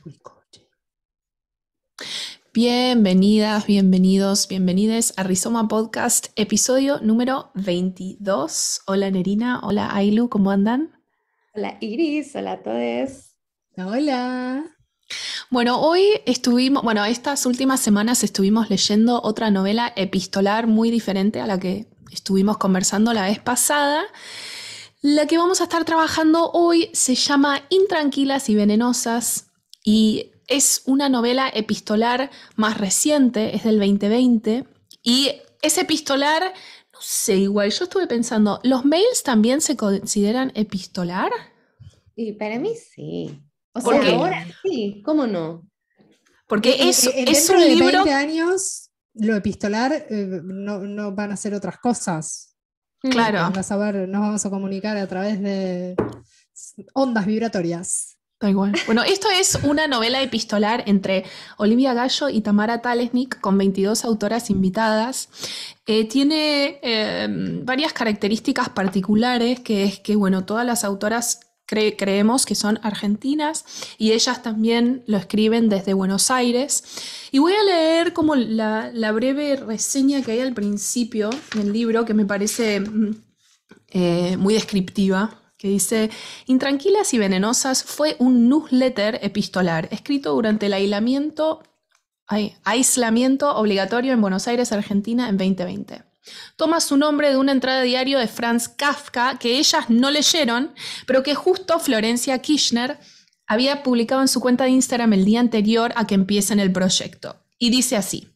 bizcocho. Bienvenidas, bienvenidos, bienvenides a Rizoma Podcast, episodio número 22. Hola Nerina, hola Ailu, ¿cómo andan? Hola Iris, hola a todos. Hola. Bueno, estas últimas semanas estuvimos leyendo otra novela epistolar muy diferente a la que estuvimos conversando la vez pasada. La que vamos a estar trabajando hoy se llama Intranquilas y Venenosas y es una novela epistolar más reciente, es del 2020 y es epistolar, no sé, igual yo estuve pensando, ¿los mails también se consideran epistolar? Y para mí sí. O ¿Por sea, qué? ahora sí, ¿cómo no? Porque es Dentro un de libro, 20 años, lo epistolar no van a ser otras cosas. Porque claro, andás a ver, nos vamos a comunicar a través de ondas vibratorias. da igual. Bueno, esto es una novela epistolar entre Olivia Gallo y Tamara Talesnik con 22 autoras invitadas. Tiene varias características particulares, que es que, bueno, todas las autoras creemos que son argentinas y ellas también lo escriben desde Buenos Aires. Y voy a leer como la breve reseña que hay al principio del libro, que me parece muy descriptiva, que dice: Intranquilas y Venenosas fue un newsletter epistolar escrito durante el aislamiento obligatorio en Buenos Aires, Argentina, en 2020. Toma su nombre de una entrada de diario de Franz Kafka que ellas no leyeron, pero que justo Florencia Kirchner había publicado en su cuenta de Instagram el día anterior a que empiecen el proyecto. Y dice así: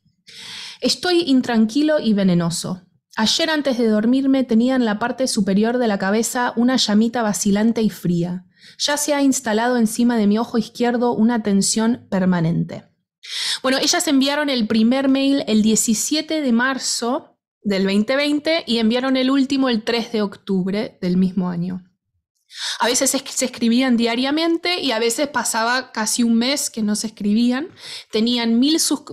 Estoy intranquilo y venenoso. Ayer antes de dormirme tenía en la parte superior de la cabeza una llamita vacilante y fría. Ya se ha instalado encima de mi ojo izquierdo una tensión permanente. Bueno, ellas enviaron el primer mail el 17 de marzo del 2020 y enviaron el último el 3 de octubre del mismo año. A veces se escribían diariamente y a veces pasaba casi un mes que no se escribían. Tenían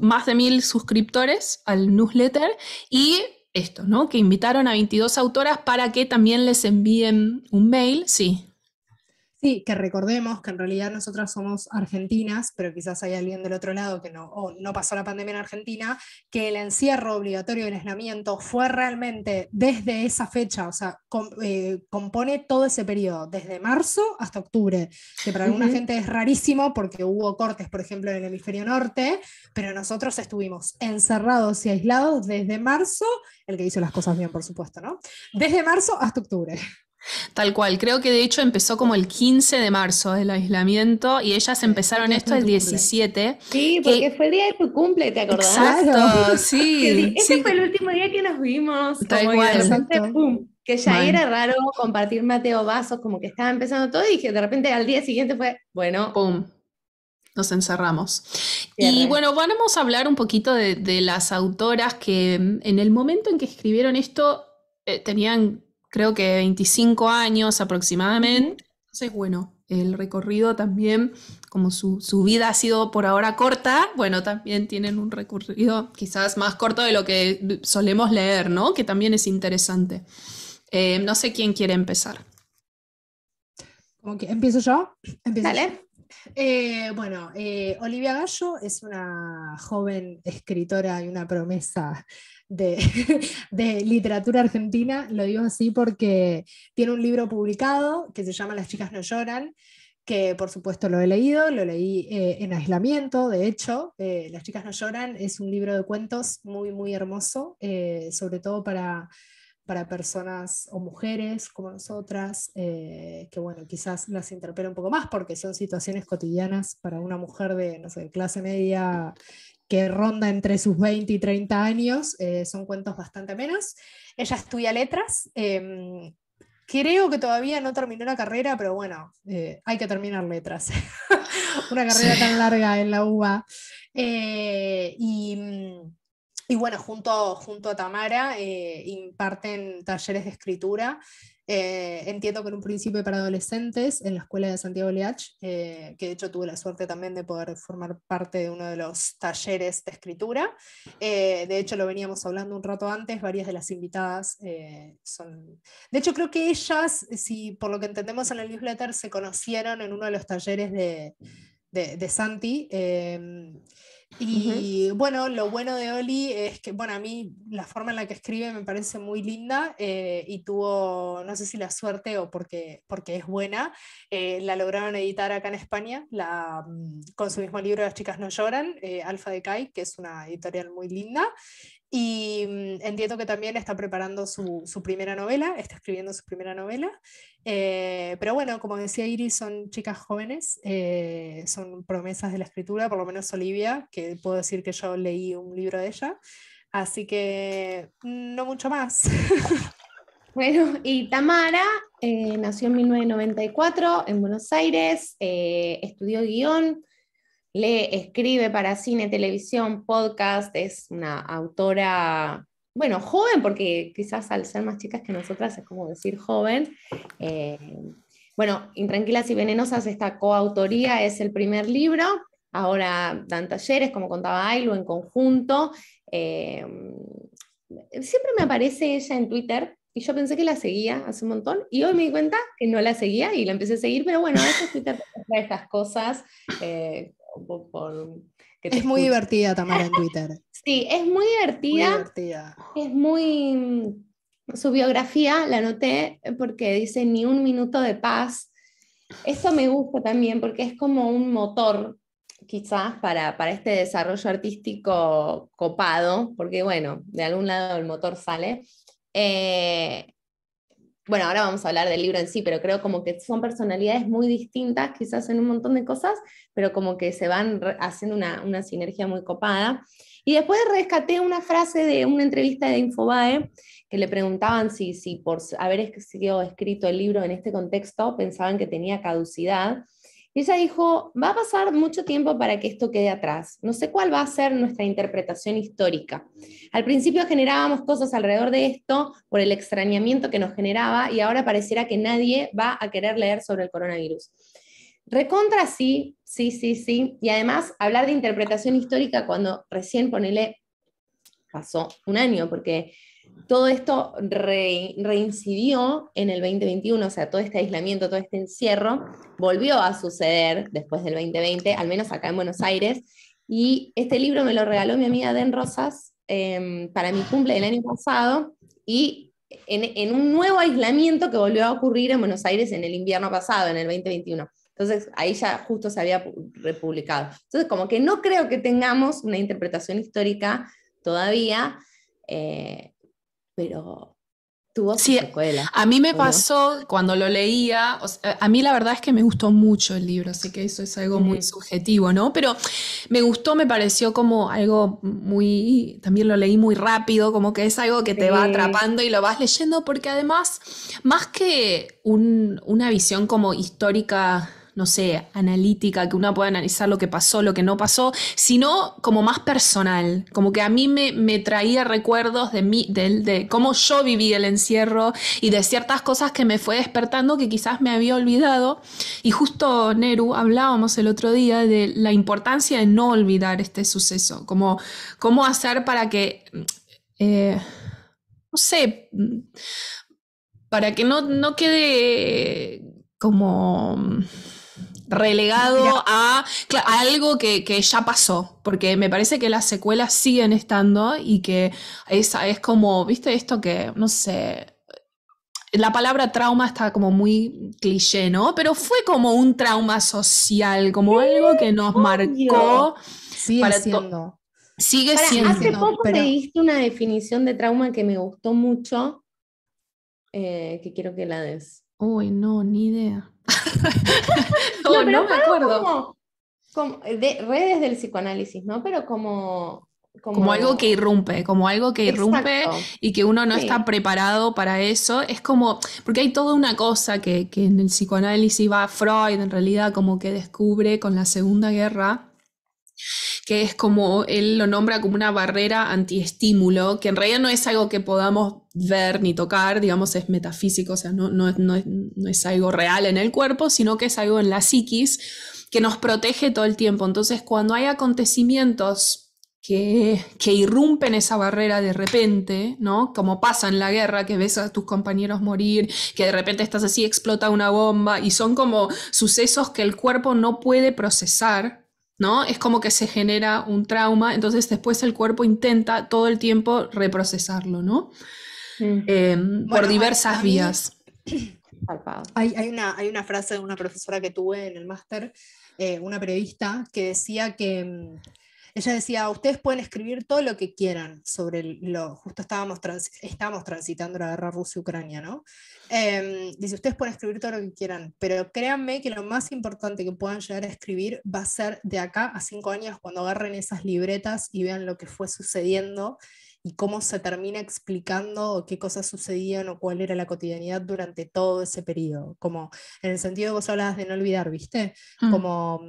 más de 1000 suscriptores al newsletter y esto, ¿no? Que invitaron a 22 autoras para que también les envíen un mail. Sí. Sí, que recordemos que en realidad nosotras somos argentinas, pero quizás hay alguien del otro lado que no pasó la pandemia en Argentina, que el encierro obligatorio del aislamiento fue realmente desde esa fecha, o sea, compone todo ese periodo, desde marzo hasta octubre, que para alguna gente es rarísimo porque hubo cortes, por ejemplo, en el hemisferio norte, pero nosotros estuvimos encerrados y aislados desde marzo, el que hizo las cosas bien, por supuesto, ¿no? Desde marzo hasta octubre. Tal cual, creo que de hecho empezó como el 15 de marzo el aislamiento y ellas El empezaron día esto después de el tu cumple. 17, Sí, porque que fue el día de tu cumple, ¿te acordás? Claro, exacto, Que sí, ese sí, fue el último día que nos vimos, tal como que de cual, repente, exacto. ¡pum! Que ya mal, era raro compartir Mateo Vasos, como que estaba empezando todo y que de repente al día siguiente fue, bueno, pum, nos encerramos. Y cierre. bueno, vamos a hablar un poquito de las autoras que en el momento en que escribieron esto tenían creo que 25 años Ujú. aproximadamente. Entonces, bueno, el recorrido también, como su vida ha sido por ahora corta, bueno, también tienen un recorrido quizás más corto de lo que solemos leer, ¿no? Que también es interesante. No sé quién quiere empezar. Como que, ¿empiezo yo? Empiezo yo. Dale. Bueno, Olivia Gallo es una joven escritora y una promesa de, de literatura argentina. Lo digo así porque tiene un libro publicado que se llama Las chicas no lloran, que por supuesto lo he leído, lo leí en aislamiento, de hecho. Las chicas no lloran es un libro de cuentos muy, muy hermoso, sobre todo para personas o mujeres como nosotras, que bueno, quizás las interpela un poco más porque son situaciones cotidianas para una mujer de, no sé, clase media que ronda entre sus 20 y 30 años, son cuentos bastante menos. Ella estudia letras, creo que todavía no terminó la carrera, pero bueno, hay que terminar letras. Una Sí. carrera tan larga en la UBA. Eh, y, y bueno, junto a Tamara imparten talleres de escritura. Entiendo que en un principio para adolescentes en la escuela de Santiago Leach, que de hecho tuve la suerte también de poder formar parte de uno de los talleres de escritura. De hecho, lo veníamos hablando un rato antes, varias de las invitadas son... De hecho, creo que ellas, si por lo que entendemos en el newsletter, se conocieron en uno de los talleres de Santi. Y bueno, lo bueno de Oli es que, bueno, a mí la forma en la que escribe me parece muy linda, y tuvo, no sé si la suerte o porque es buena, la lograron editar acá en España, con su mismo libro Las chicas no lloran, Alfa de Kai, que es una editorial muy linda. Y entiendo que también está preparando su primera novela, está escribiendo su primera novela. Pero bueno, como decía Iris, son chicas jóvenes, son promesas de la escritura, por lo menos Olivia, que puedo decir que yo leí un libro de ella. Así que no mucho más. Bueno, y Tamara nació en 1994 en Buenos Aires, estudió guión, lee, escribe para cine, televisión, podcast, es una autora, bueno, joven, porque quizás al ser más chicas que nosotras es como decir joven. Eh, bueno, Intranquilas y Venenosas, esta coautoría es el primer libro, ahora dan talleres, como contaba Ailu, en conjunto. Siempre me aparece ella en Twitter, y yo pensé que la seguía hace un montón, y hoy me di cuenta que no la seguía y la empecé a seguir, pero bueno, a veces Twitter te trae estas cosas. Que te Es muy escuche. divertida Tamara en Twitter. Sí, es muy Muy divertida, divertida. es muy... Su biografía la anoté porque dice ni un minuto de paz. Esto me gusta también porque es como un motor, quizás, para este desarrollo artístico copado, porque bueno, de algún lado el motor sale. Bueno, ahora vamos a hablar del libro en sí, pero creo como que son personalidades muy distintas, quizás en un montón de cosas, pero como que se van haciendo una sinergia muy copada. Y después rescaté una frase de una entrevista de Infobae, que le preguntaban si por haber sido escrito el libro en este contexto pensaban que tenía caducidad. Y ella dijo, va a pasar mucho tiempo para que esto quede atrás. No sé cuál va a ser nuestra interpretación histórica. Al principio generábamos cosas alrededor de esto por el extrañamiento que nos generaba, y ahora pareciera que nadie va a querer leer sobre el coronavirus. Recontra sí, sí, sí, sí. Y además hablar de interpretación histórica cuando recién, pasó un año, porque todo esto reincidió en el 2021, o sea, todo este aislamiento, todo este encierro, volvió a suceder después del 2020, al menos acá en Buenos Aires, y este libro me lo regaló mi amiga Den Rosas para mi cumple del año pasado, y en un nuevo aislamiento que volvió a ocurrir en Buenos Aires en el invierno pasado, en el 2021. Entonces, ahí ya justo se había republicado. Entonces, como que no creo que tengamos una interpretación histórica todavía, pero tuvo su Sí, secuela. a mí me ¿o no? pasó cuando lo leía, o sea, a mí la verdad es que me gustó mucho el libro, sé que eso es algo muy subjetivo, ¿no? Pero me gustó, me pareció como algo muy, también lo leí muy rápido, como que es algo que te va atrapando y lo vas leyendo, porque además, más que una visión como histórica, no sé, analítica, que uno pueda analizar lo que pasó, lo que no pasó, sino como más personal, como que a mí me traía recuerdos de cómo yo viví el encierro y de ciertas cosas que me fue despertando que quizás me había olvidado. Y justo, Neru, hablábamos el otro día de la importancia de no olvidar este suceso, como cómo hacer para que, no sé, para que no quede como relegado a algo que ya pasó, porque me parece que las secuelas siguen estando y que es como, viste esto que, no sé, la palabra trauma está como muy cliché, ¿no? Pero fue como un trauma social, como algo que nos marcó Sigue para siendo. sigue Hace siendo. poco pero me diste una definición de trauma que me gustó mucho, que quiero que la des. Uy, no, ni idea. No, pero No me acuerdo. como de redes del psicoanálisis, ¿no? Pero como Como algo que irrumpe exacto. y que uno no Sí. está preparado para eso. Es como, porque hay toda una cosa que en el psicoanálisis va Freud, en realidad como que descubre con la Segunda Guerra, que es como, él lo nombra como una barrera antiestímulo, que en realidad no es algo que podamos ver ni tocar, digamos, es metafísico, o sea, no es algo real en el cuerpo, sino que es algo en la psiquis que nos protege todo el tiempo. Entonces, cuando hay acontecimientos que irrumpen esa barrera de repente, ¿no? Como pasa en la guerra, que ves a tus compañeros morir, que de repente estás así, explota una bomba, y son como sucesos que el cuerpo no puede procesar, ¿no? Es como que se genera un trauma, entonces después el cuerpo intenta todo el tiempo reprocesarlo, ¿no? Por Bueno, diversas vías. Hay una frase de una profesora que tuve en el máster, una periodista, que decía que ella decía, ustedes pueden escribir todo lo que quieran sobre justo estábamos transitando la guerra Rusia-Ucrania, ¿no? Dice, ustedes pueden escribir todo lo que quieran, pero créanme que lo más importante que puedan llegar a escribir va a ser de acá a 5 años, cuando agarren esas libretas y vean lo que fue sucediendo y cómo se termina explicando qué cosas sucedían o cuál era la cotidianidad durante todo ese periodo. Como en el sentido que vos hablabas de no olvidar, ¿viste? Como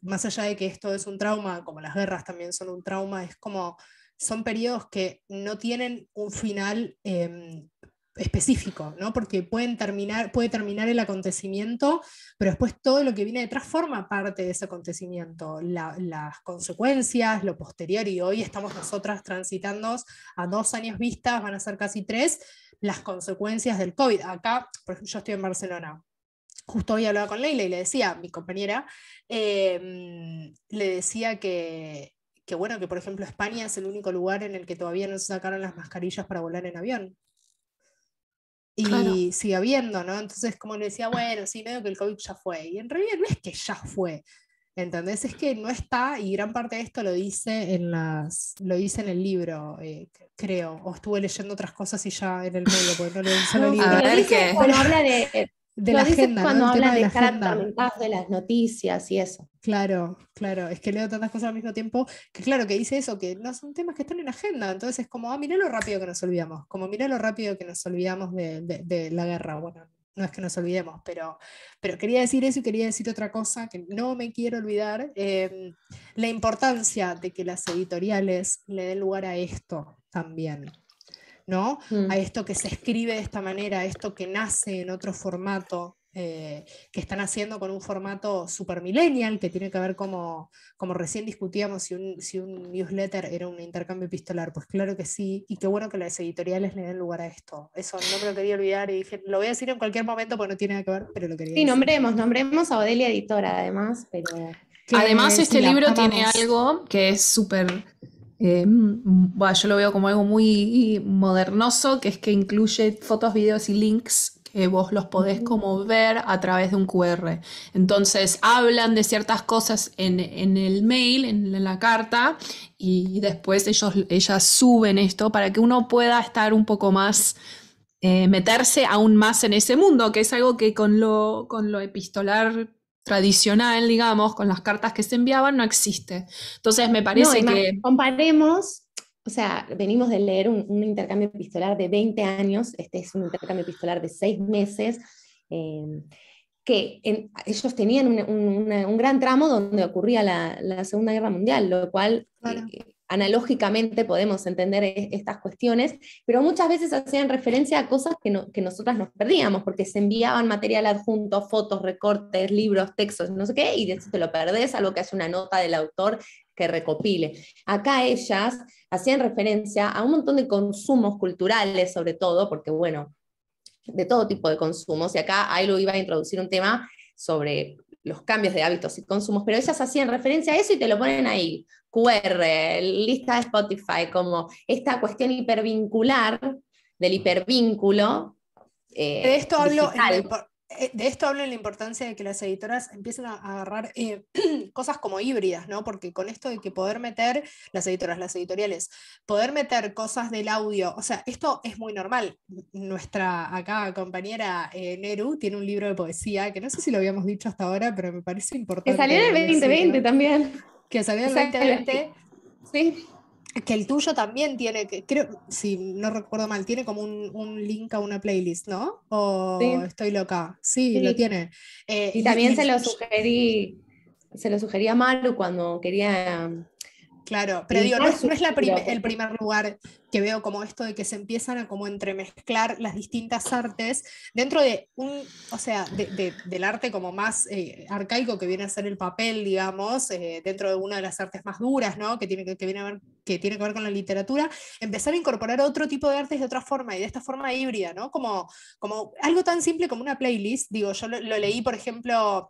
más allá de que esto es un trauma, como las guerras también son un trauma, es como son periodos que no tienen un final específico, ¿no? Porque puede terminar el acontecimiento, pero después todo lo que viene detrás forma parte de ese acontecimiento, las consecuencias, lo posterior, y hoy estamos nosotras transitando a 2 años vistas, van a ser casi 3, las consecuencias del COVID. Acá, por ejemplo, yo estoy en Barcelona. Justo hoy hablaba con Leila y le decía, mi compañera, le decía que bueno, que por ejemplo España es el único lugar en el que todavía no se sacaron las mascarillas para volar en avión. Y Claro. sigue habiendo, ¿no? Entonces, como le decía, bueno, sí, medio que el COVID ya fue. Y en realidad no es que ya fue, ¿entendés? Es que no está, y gran parte de esto lo dice lo dice en el libro, creo. O estuve leyendo otras cosas y ya en el medio, porque no leo un solo No, libro. A lo ver dice qué. cuando habla de, De lo la dice agenda, cuando ¿no? El tema habla de de la carácter agenda. mental, de las noticias y eso. Claro, claro, es que leo tantas cosas al mismo tiempo que claro que dice eso, que no son temas que están en agenda, entonces es como, mirá lo rápido que nos olvidamos, como mirá lo rápido que nos olvidamos de la guerra, bueno, no es que nos olvidemos, pero quería decir eso y quería decir otra cosa que no me quiero olvidar, la importancia de que las editoriales le den lugar a esto también, ¿no? A esto que se escribe de esta manera, a esto que nace en otro formato, que están haciendo con un formato super millennial, que tiene que ver como recién discutíamos si un newsletter era un intercambio epistolar. Pues claro que sí, y qué bueno que las editoriales le den lugar a esto. Eso no me lo quería olvidar y dije, lo voy a decir en cualquier momento porque no tiene nada que ver, pero lo quería Sí, decir. nombremos a Odelia Editora además, pero Además, Que este sí, la libro tiene amamos. algo que es súper, yo lo veo como algo muy modernoso, que es que incluye fotos, videos y links que vos los podés como ver a través de un QR. Entonces, hablan de ciertas cosas en el mail, en la carta, y después ellas suben esto para que uno pueda estar un poco más, meterse aún más en ese mundo, que es algo que con lo epistolar tradicional, digamos, con las cartas que se enviaban, no existe. Entonces me no, parece que... comparemos, o sea, venimos de leer un intercambio epistolar de 20 años, este es un intercambio epistolar de 6 meses, que ellos tenían un gran tramo donde ocurría la Segunda Guerra Mundial, lo cual Claro. analógicamente podemos entender estas cuestiones, pero muchas veces hacían referencia a cosas que nosotras nos perdíamos, porque se enviaban material adjunto, fotos, recortes, libros, textos, no sé qué, y de eso te lo perdés, algo que hace una nota del autor que recopile. Acá ellas hacían referencia a un montón de consumos culturales, sobre todo, porque bueno, de todo tipo de consumos, y acá Ailo iba a introducir un tema sobre los cambios de hábitos y consumos, pero ellas hacían referencia a eso y te lo ponen ahí, QR, lista de Spotify, como esta cuestión hipervincular, del hipervínculo De esto hablo digital. de esto hablo en la importancia de que las editoras empiecen a agarrar cosas como híbridas, ¿no? Porque con esto de que poder meter, las editoras, las editoriales, poder meter cosas del audio, o sea, esto es muy normal. Nuestra acá compañera Neru tiene un libro de poesía, que no sé si lo habíamos dicho hasta ahora, pero me parece Que salió en importante el 2020 decirlo, también. que salió en el Esa- 2020. Sí. Que el tuyo también tiene, que creo, si no recuerdo mal, tiene como un link a una playlist, ¿no? ¿O Sí, estoy loca? Sí, lo sí. tiene. Y también se lo sugerí a Maru cuando quería claro, pero digo, editar su no es libro, el porque primer lugar. que veo como esto de que se empiezan a como entremezclar las distintas artes dentro de o sea, del arte como más arcaico que viene a ser el papel, digamos, dentro de una de las artes más duras, ¿no? Que tiene que ver con la literatura, empezar a incorporar otro tipo de artes de otra forma y de esta forma híbrida, ¿no? Como algo tan simple como una playlist. Digo, yo lo leí, por ejemplo,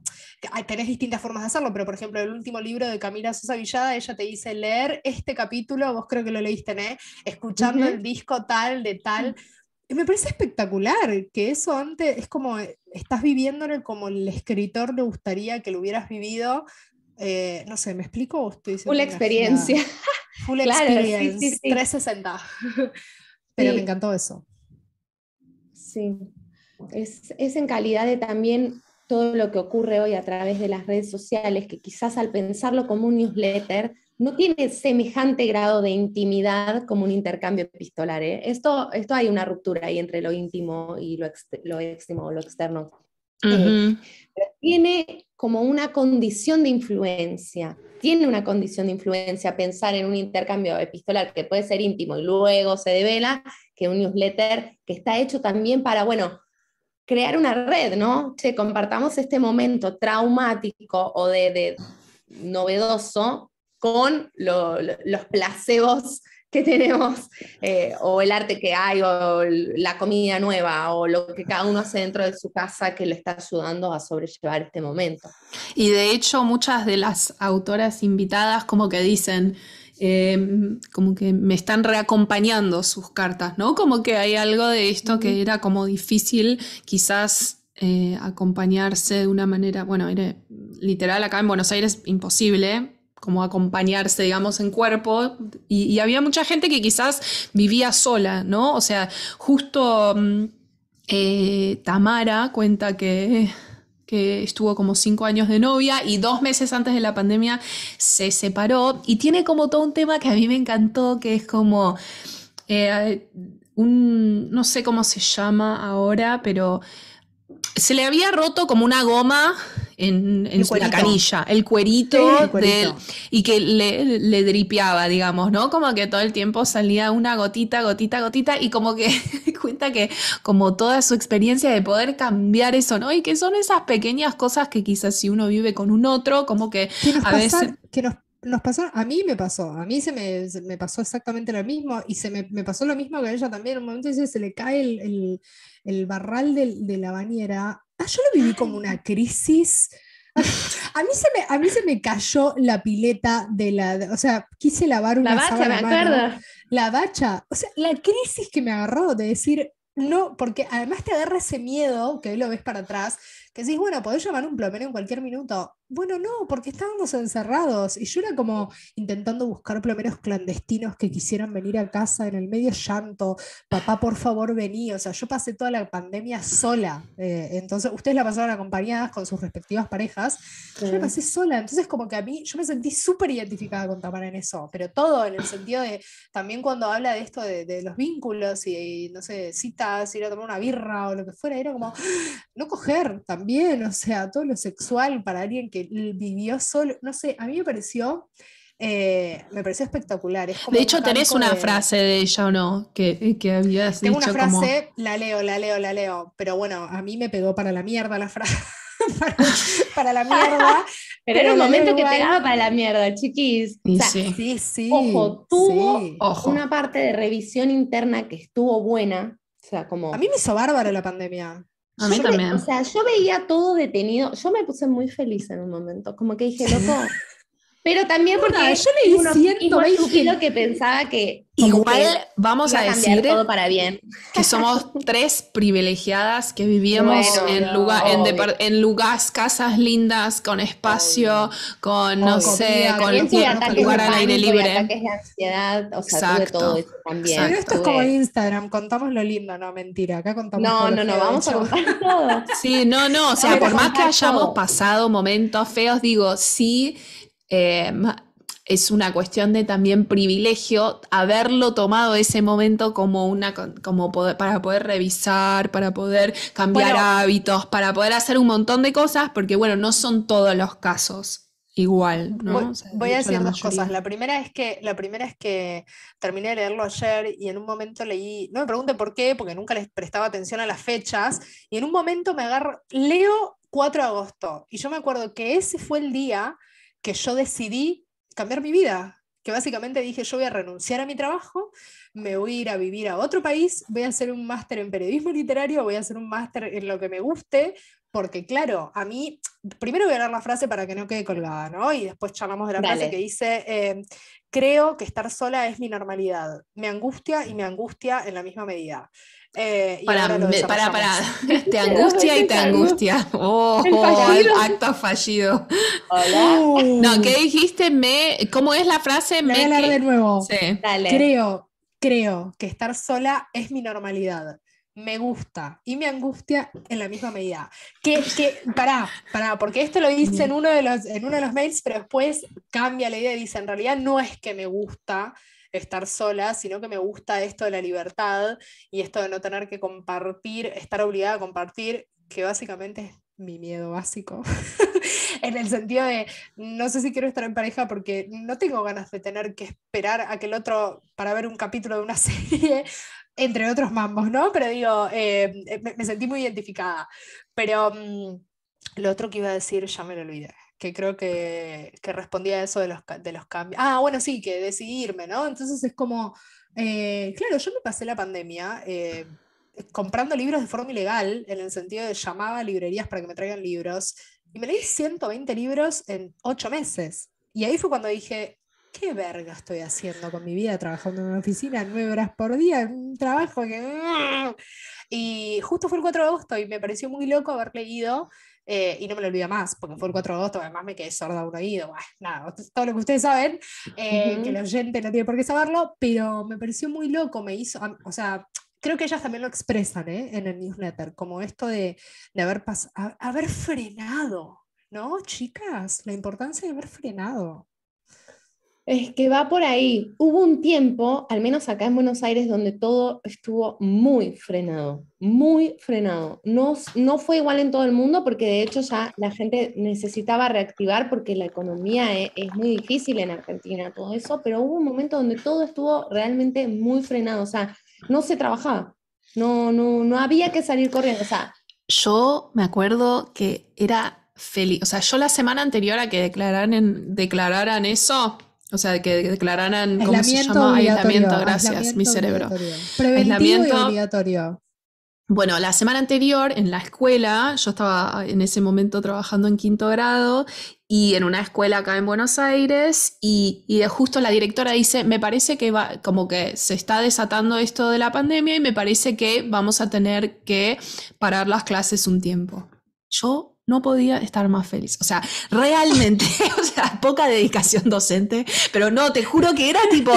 tenés distintas formas de hacerlo, pero por ejemplo, el último libro de Camila Sosa Villada, ella te dice leer este capítulo, vos creo que lo leíste, ¿no? Escuchando el disco tal, de tal. Y me parece espectacular que eso antes es como, estás viviéndolo como el escritor le gustaría que lo hubieras vivido. No sé, ¿me explico o estoy diciendo Full experiencia. Full Claro, experience, sí, sí, sí. 360. Pero Sí. me encantó eso. Sí, es en calidad de también todo lo que ocurre hoy a través de las redes sociales, que quizás al pensarlo como un newsletter no tiene semejante grado de intimidad como un intercambio epistolar. Esto hay una ruptura ahí entre lo íntimo y lo externo o lo externo. Pero tiene como una condición de influencia. Tiene una condición de influencia pensar en un intercambio epistolar que puede ser íntimo y luego se devela, que un newsletter que está hecho también para, bueno, crear una red, ¿no? Che, compartamos este momento traumático o de novedoso con los placebos que tenemos, o el arte que hay, o la comida nueva, o lo que cada uno hace dentro de su casa que le está ayudando a sobrellevar este momento. Y de hecho muchas de las autoras invitadas como que dicen, como que me están reacompañando sus cartas, ¿no? Como que hay algo de esto que era como difícil quizás acompañarse de una manera, bueno, era literal acá en Buenos Aires imposible, como acompañarse, digamos, en cuerpo, y había mucha gente que quizás vivía sola, ¿no? O sea, justo Tamara cuenta que estuvo como 5 años de novia y 2 meses antes de la pandemia se separó, y tiene como todo un tema que a mí me encantó, que es como no sé cómo se llama ahora, pero se le había roto como una goma en la canilla, el cuerito, sí, el cuerito. y que le dripeaba, digamos, ¿no? Como que todo el tiempo salía una gotita, y como que cuenta que como toda su experiencia de poder cambiar eso, ¿no? Y que son esas pequeñas cosas que quizás si uno vive con un otro, como que a veces... Nos pasó, a mí me pasó, a mí me pasó exactamente lo mismo, y me pasó lo mismo que a ella también. En un momento dice, se le cae el barral de la bañera. Yo lo viví como una crisis. A mí se me cayó la pileta o sea, quise lavar una sábana a mano. La bacha, o sea, la crisis que me agarró de decir, no, porque además te agarra ese miedo, que hoy lo ves para atrás, que decís, bueno, podés llamar un plomero en cualquier minuto. Bueno, no, porque estábamos encerrados, y yo era como intentando buscar plomeros clandestinos que quisieran venir a casa en el medio llanto. Papá, por favor, vení. O sea, yo pasé toda la pandemia sola. Entonces, ustedes la pasaron acompañadas con sus respectivas parejas. Yo la pasé sola. Entonces, como que a mí, yo me sentí súper identificada con Tamara en eso, pero todo en el sentido de, también cuando habla de esto de los vínculos y, no sé, citas, ir a tomar una birra o lo que fuera, era como, no coger también, o sea, todo lo sexual para alguien que vivió solo, no sé, a mí me pareció espectacular. Es como de hecho, tenés una frase de ella, ¿o no? Que habías Tengo dicho una frase, como... la leo, pero bueno, a mí me pegó para la mierda la frase. para la mierda. Pero era un momento que pegaba para la mierda, chiquis. Y o sea, sí. Ojo, tuvo sí. una parte de revisión interna que estuvo buena. O sea, como... A mí me hizo bárbaro la pandemia. A mí también. O sea, yo veía todo detenido. Yo me puse muy feliz en un momento. Como que dije, loco. Pero también porque yo leí un optimismo 120 estúpido que pensaba que igual vamos iba a cambiar decir todo para bien. que somos 3 privilegiadas que vivíamos en lugares, casas lindas, con espacio, con, no sé, con lugar al aire libre. Ataques de ansiedad, o sea, tuve todo eso también. Pero esto es como Instagram, contamos lo lindo, no, mentira, acá contamos todo lo feo, vamos a contar todo. Sí, no, o sea, por más que hayamos pasado momentos feos, digo, sí, es una cuestión de también privilegio haberlo tomado ese momento como para poder revisar, para poder cambiar hábitos, para poder hacer un montón de cosas, porque bueno, no son todos los casos. igual, Voy, ¿no? O sea, voy de a hecho, la decir dos cosas. mayoría. La primera es que terminé de leerlo ayer y en un momento leí, no me pregunten por qué, porque nunca les prestaba atención a las fechas, y en un momento me agarro, leo 4 de agosto, y yo me acuerdo que ese fue el día que yo decidí cambiar mi vida, que básicamente dije, yo voy a renunciar a mi trabajo, me voy a ir a vivir a otro país, voy a hacer un máster en periodismo literario, voy a hacer un máster en lo que me guste, porque claro, a mí, primero voy a leer la frase para que no quede colgada, ¿no? Y después charlamos de la frase que Dale. dice, creo que estar sola es mi normalidad, me angustia y me angustia en la misma medida. Y Para, ahora lo para, desarrollamos. te Dos angustia y veces te algo. angustia. Oh, El fallido. acto fallido. Hola. No, Uh, ¿qué dijiste? ¿Cómo es la frase? la voy a leer de nuevo. Sí. Dale. Creo, creo que estar sola es mi normalidad. Me gusta y me angustia en la misma medida. Pará, porque esto lo dice Bien. en uno de los mails, pero después cambia la idea y dice, en realidad no es que me gusta estar sola, sino que me gusta esto de la libertad y esto de no tener que compartir, estar obligada a compartir, que básicamente es mi miedo básico. En el sentido de, no sé si quiero estar en pareja porque no tengo ganas de tener que esperar a que el otro, para ver un capítulo de una serie, entre otros mambos, ¿no? Pero digo, me sentí muy identificada. Pero lo otro que iba a decir ya me lo olvidé, que creo que respondía a eso de los cambios. Ah, bueno, sí, que decidirme, ¿no? Entonces es como, claro, yo me pasé la pandemia comprando libros de forma ilegal, en el sentido de llamaba a librerías para que me traigan libros, y me leí 120 libros en 8 meses. Y ahí fue cuando dije, ¿qué verga estoy haciendo con mi vida trabajando en una oficina 9 horas por día, en un trabajo que... Y justo fue el 4 de agosto y me pareció muy loco haber leído, y no me lo olvido más, porque fue el 4 de agosto, además me quedé sorda a un oído, bueno, nada, todo lo que ustedes saben, que el Ujú. oyente no tiene por qué saberlo, pero me pareció muy loco, o sea, creo que ellas también lo expresan, en el newsletter, como esto de haber frenado, ¿no, chicas? La importancia de haber frenado. Es que va por ahí. Hubo un tiempo, al menos acá en Buenos Aires, donde todo estuvo muy frenado, muy frenado. No, no fue igual en todo el mundo porque de hecho ya la gente necesitaba reactivar porque la economía es muy difícil en Argentina, todo eso, pero hubo un momento donde todo estuvo realmente muy frenado, o sea, no se trabajaba, no había que salir corriendo, o sea, Yo me acuerdo que era feliz. O sea, yo la semana anterior a que declararan eso, o sea, que declararan, ¿cómo se Aislamiento llama? obligatorio, Aislamiento, gracias, mi aislamiento cerebro. obligatorio. Preventivo y Aislamiento. obligatorio. Bueno, la semana anterior en la escuela, yo estaba en ese momento trabajando en quinto grado y en una escuela acá en Buenos Aires y justo la directora dice, me parece que va, como que se está desatando esto de la pandemia y me parece que vamos a tener que parar las clases un tiempo. Yo no podía estar más feliz. O sea, realmente, o sea, poca dedicación docente, pero no, te juro que era tipo,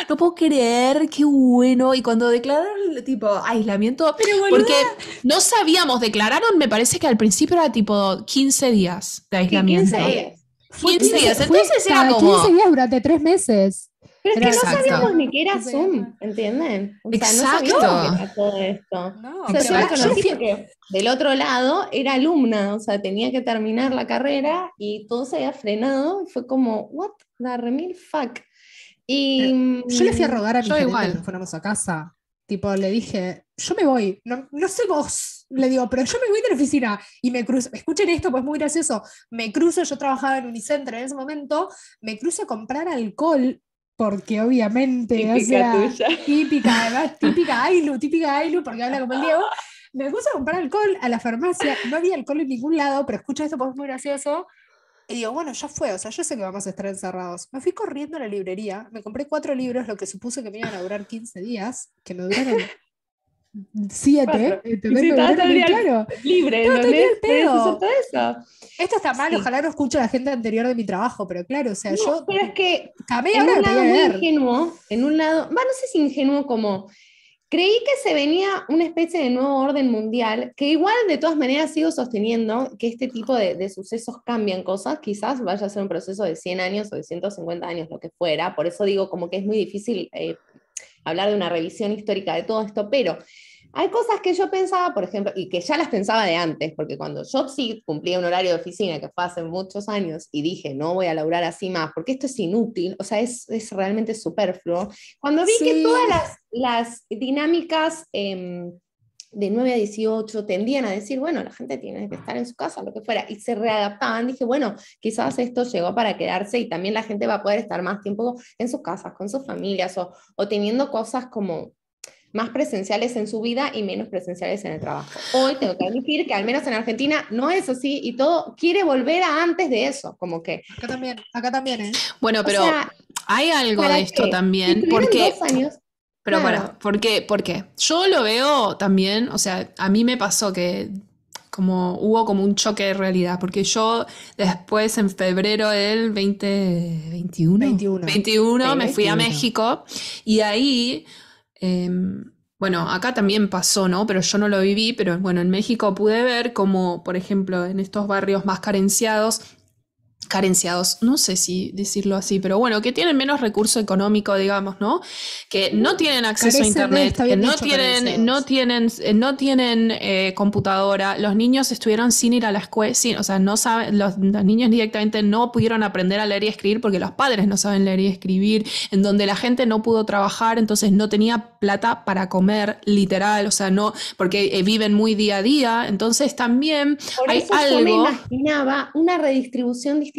no puedo creer, qué bueno. Y cuando declararon tipo aislamiento, Pero porque boluda, no sabíamos, declararon, me parece que al principio era tipo 15 días de sí, 15 aislamiento. días. fue 15 días, fue entonces era cada como, 15 días durante 3 meses. Pero es que Era no 15 exacto, sabíamos días, ni que era 15 días. Zoom, ¿entienden? O sea, no exacto, sabíamos que era todo esto. O No, sea, pero yo la pará, yo exacto. conocí les fui, porque del otro lado era alumna, o sea, tenía que terminar la carrera y todo se había frenado y fue como, what the remil fuck. Y yo le fui a rogar a mi Yo gerente que igual. nos fuéramos a casa. Tipo, le dije, yo me voy, no sé vos, le digo, pero yo me voy de la oficina y me cruzo, escuchen esto, pues es muy gracioso, me cruzo, yo trabajaba en Unicenter en ese momento, me cruzo a comprar alcohol, porque obviamente, o típica sea, tuya. además típica Ailu, porque habla como el Diego, me cruzo a comprar alcohol a la farmacia, no había alcohol en ningún lado, pero escucha esto, pues es muy gracioso, y digo, bueno, ya fue, o sea, yo sé que vamos a estar encerrados. Me fui corriendo a la librería, me compré 4 libros, lo que supuse que me iban a durar 15 días, que me duraron 7, 4. Y ¿entendés? si Me estabas todo duraron el muy día claro. libre, Estaba todo el día ¿entendés? al Podías hacer pedo. todo eso. Esto está mal, Sí. ojalá no escuche a la gente anterior de mi trabajo, pero claro, o sea, No, yo pero es que cada media en hora un me podía lado muy beber. ingenuo, en un lado, no sé si ingenuo como, creí que se venía una especie de nuevo orden mundial, que igual de todas maneras sigo sosteniendo que este tipo de sucesos cambian cosas, quizás vaya a ser un proceso de 100 años o de 150 años, lo que fuera, por eso digo como que es muy difícil hablar de una revisión histórica de todo esto, pero Hay cosas que yo pensaba, por ejemplo, y que ya las pensaba de antes, porque cuando yo sí cumplía un horario de oficina, que fue hace muchos años, y dije, no voy a laburar así más, porque esto es inútil, o sea, es realmente superfluo. Cuando vi que todas Sí. las dinámicas de 9 a 18 tendían a decir, bueno, la gente tiene que estar en su casa, lo que fuera, y se readaptaban, dije, bueno, quizás esto llegó para quedarse y también la gente va a poder estar más tiempo en sus casas, con sus familias, o teniendo cosas como más presenciales en su vida y menos presenciales en el trabajo. Hoy tengo que admitir que al menos en Argentina no es así y todo quiere volver a antes de eso, como que, Acá también, ¿eh? Bueno, o pero sea, hay algo ¿para de esto qué? Si también, tuvieron porque, 2 años, pero claro, para, ¿por qué? ¿Por qué? Yo lo veo también, o sea, a mí me pasó que como hubo como un choque de realidad, porque yo después en febrero del 2021, 21. 21 sí, me fui a 21. México y ahí, bueno, acá también pasó, ¿no? Pero yo no lo viví, pero bueno, en México pude ver como, por ejemplo, en estos barrios más carenciados, no sé si decirlo así, pero bueno, que tienen menos recurso económico, digamos, ¿no? Que no tienen acceso a Carecen de, internet, está que bien dicho, carenciados. no tienen computadora, los niños estuvieron sin ir a la escuela, o sea, no saben, los niños directamente no pudieron aprender a leer y escribir porque los padres no saben leer y escribir, en donde la gente no pudo trabajar, entonces no tenía plata para comer, literal, o sea, no, porque viven muy día a día, entonces también por hay eso yo me algo, imaginaba una redistribución distinta.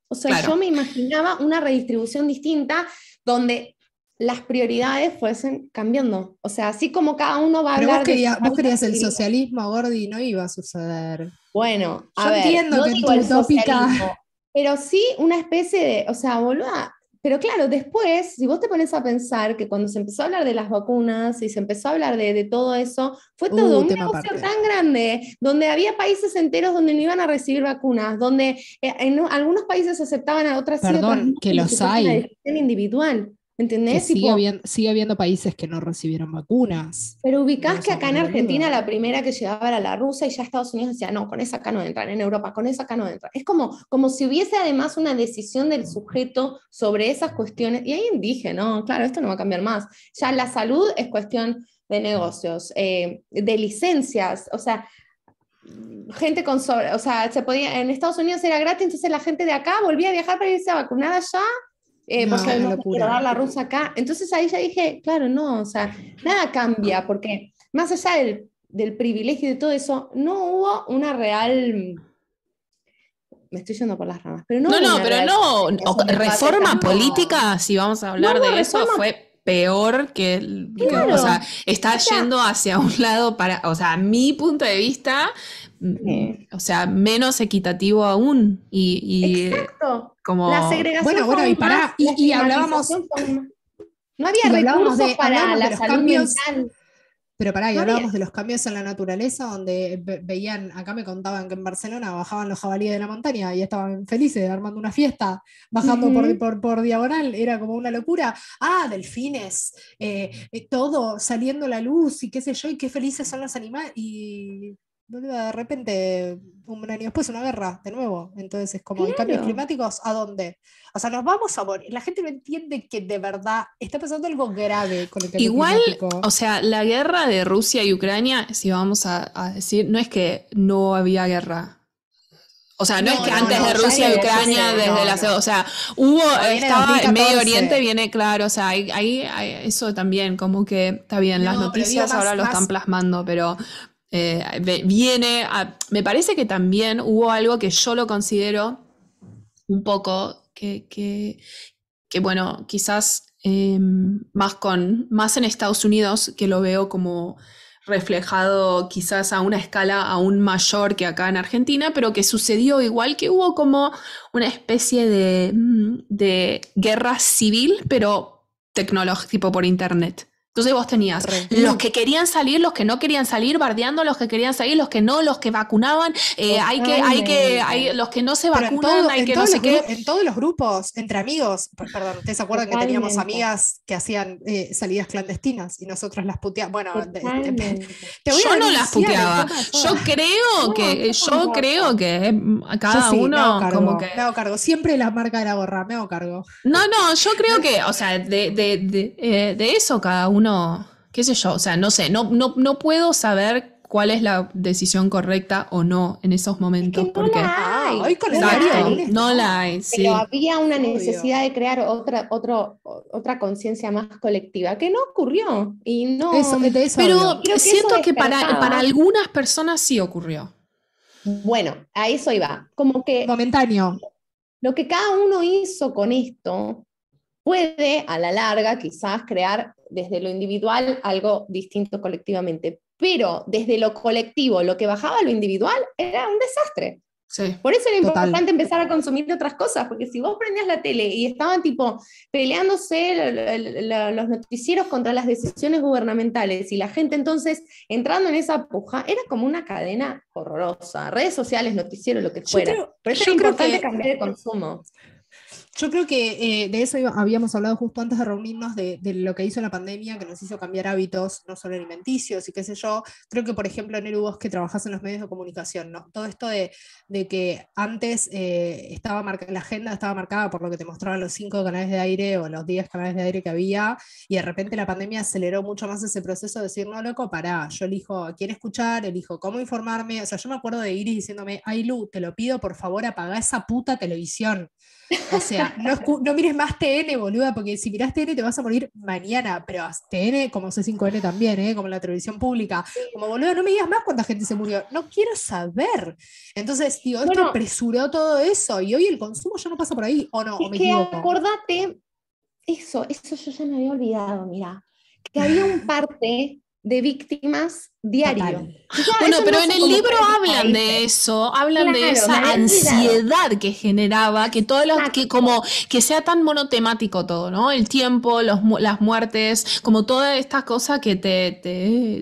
O sea, claro. yo me imaginaba una redistribución distinta donde las prioridades fuesen cambiando. O sea, así como cada uno va a Pero hablar de sus vos hábitos querías de el vida. socialismo, Gordi, no iba a suceder. Bueno, Yo a ver, entiendo no que en digo tu el utópica. socialismo, pero sí una especie de, o sea, boluda. Pero claro, después, si vos te pones a pensar que cuando se empezó a hablar de las vacunas y se empezó a hablar de todo eso, fue todo un Tema negocio aparte. tan grande, donde había países enteros donde no iban a recibir vacunas, donde en algunos países aceptaban, a otras sí, otras Perdón, no, que como si los fuese una hay, decisión individual. que ¿Entendés? Tipo, sigue habiendo países que no recibieron vacunas. pero No ubicás nos que acá en hagamos el Argentina boludo. la primera que llegaba era la rusa y ya Estados Unidos decía, no, con esa acá no entran, en Europa con esa acá no entran. Es como si hubiese además una decisión del sujeto sobre esas cuestiones. Y ahí dije, no, claro, esto no va a cambiar más. Ya la salud es cuestión de negocios, de licencias, o sea, gente con sobre, o sea, se podía, en Estados Unidos era gratis, entonces la gente de acá volvía a viajar para irse a vacunar allá No, porque una no me quiero dar locura. la rusa acá. Entonces ahí ya dije, claro, no, o sea, nada cambia, porque más allá del privilegio y de todo eso, no hubo una real, me estoy yendo por las ramas, pero no No, hubo no, una pero real no, transformación del reforma patriarcado, política, si vamos a no hablar hubo de eso, reforma, fue peor o sea, claro, está o sea, yendo hacia un lado para, o sea, a mi punto de vista, o sea, menos equitativo aún y exacto, la como, segregación Bueno, fue bueno, y aún más, pará, la estigmatización fue aún más. No había recursos para hablábamos de la los salud cambios. mental, Pero pará, y no había. hablábamos de los cambios en la naturaleza, donde veían, acá me contaban que en Barcelona bajaban los jabalíes de la montaña y estaban felices armando una fiesta, bajando Ujú. por diagonal, era como una locura. Ah, delfines, todo saliendo a la luz y qué sé yo, y qué felices son los animales. Y boluda, de repente, un año después, una guerra, de nuevo. Entonces es como, ¿y cambios Claro. climáticos a dónde? O sea, nos vamos a morir. La gente no entiende que de verdad está pasando algo grave con el cambio igual, climático. o sea, la guerra de Rusia y Ucrania, si vamos a decir, no es que no había guerra. O sea, no es No, que no, antes de no, ya Rusia y sé, Ucrania, desde no, la, no. o sea, No, viene de estaba en Medio Oriente, 2014. viene claro, o sea, eso también, como que está bien, las No, pero digo noticias ahora lo están más, plasmando, pero me parece que también hubo algo que yo lo considero un poco, que bueno, quizás más en Estados Unidos, que lo veo como reflejado quizás a una escala aún mayor que acá en Argentina, pero que sucedió igual, que hubo como una especie de guerra civil, pero tecnológica, tipo por internet. Entonces vos tenías re. los que querían salir, los que no querían salir, bardeando a los que querían salir, los que no, los que vacunaban, Totalmente, los que no se Pero vacunan, hay que no sé qué. en todos los grupos, entre amigos, perdón, ¿ustedes se acuerdan que teníamos totalmente, amigas que hacían salidas clandestinas y nosotras las puteábamos? Bueno, totalmente. te voy a Yo no las denunciar en puteaba. forma de joda. Yo No, yo creo tampoco. que Yo cada sí, uno como que. me hago cargo. Siempre la marca de la gorra, me hago cargo. No, yo creo que, o sea, de eso cada uno. qué sé yo, o sea, no sé, no puedo saber cuál es la decisión correcta o no en esos momentos, no porque la hay, hoy con no el la diario de hay. lunes, no la hay, Pero sí. había una Obvio. necesidad de crear otra conciencia más colectiva, que no ocurrió. Y no, De eso Pero hablo. creo que siento eso que para despertaba. algunas personas sí ocurrió. Bueno, a eso iba. Como que Momentáneo. lo que cada uno hizo con esto puede, a la larga, quizás crear desde lo individual algo distinto colectivamente. Pero desde lo colectivo, lo que bajaba a lo individual era un desastre. Sí. Por eso era Total. importante empezar a consumir otras cosas, porque si vos prendías la tele y estaban tipo peleándose los noticieros contra las decisiones gubernamentales y la gente entonces entrando en esa puja, era como una cadena horrorosa. Redes sociales, noticieros, lo que fuera. Por eso era importante cambiar el consumo. Yo creo que de eso habíamos hablado justo antes de reunirnos, de lo que hizo la pandemia, que nos hizo cambiar hábitos, no solo alimenticios y qué sé yo. Creo que, por ejemplo, Neru, vos que trabajás en los medios de comunicación, ¿no? Todo esto de que antes la agenda estaba marcada por lo que te mostraban los 5 canales de aire o los 10 canales de aire que había, y de repente la pandemia aceleró mucho más ese proceso de decir, no, loco, pará, yo elijo a quién escuchar, elijo cómo informarme. O sea, yo me acuerdo de Iris diciéndome, ay, Lu, te lo pido, por favor, apagá esa puta televisión. O sea, no mires más TN, boluda, porque si mirás TN te vas a morir mañana, pero TN como C5N también, como la televisión pública. Como boluda, no me digas más cuánta gente se murió, no quiero saber. Entonces, digo, esto apresuró todo eso y hoy el consumo ya no pasa por ahí, ¿o no? ¿O me equivoco? Acordate, eso yo ya me había olvidado, mira, que había un parte de víctimas diario. Bueno, pero en el libro hablan de eso, hablan de esa ansiedad que generaba, que que sea tan monotemático todo, ¿no? El tiempo, las muertes, como toda esta cosa que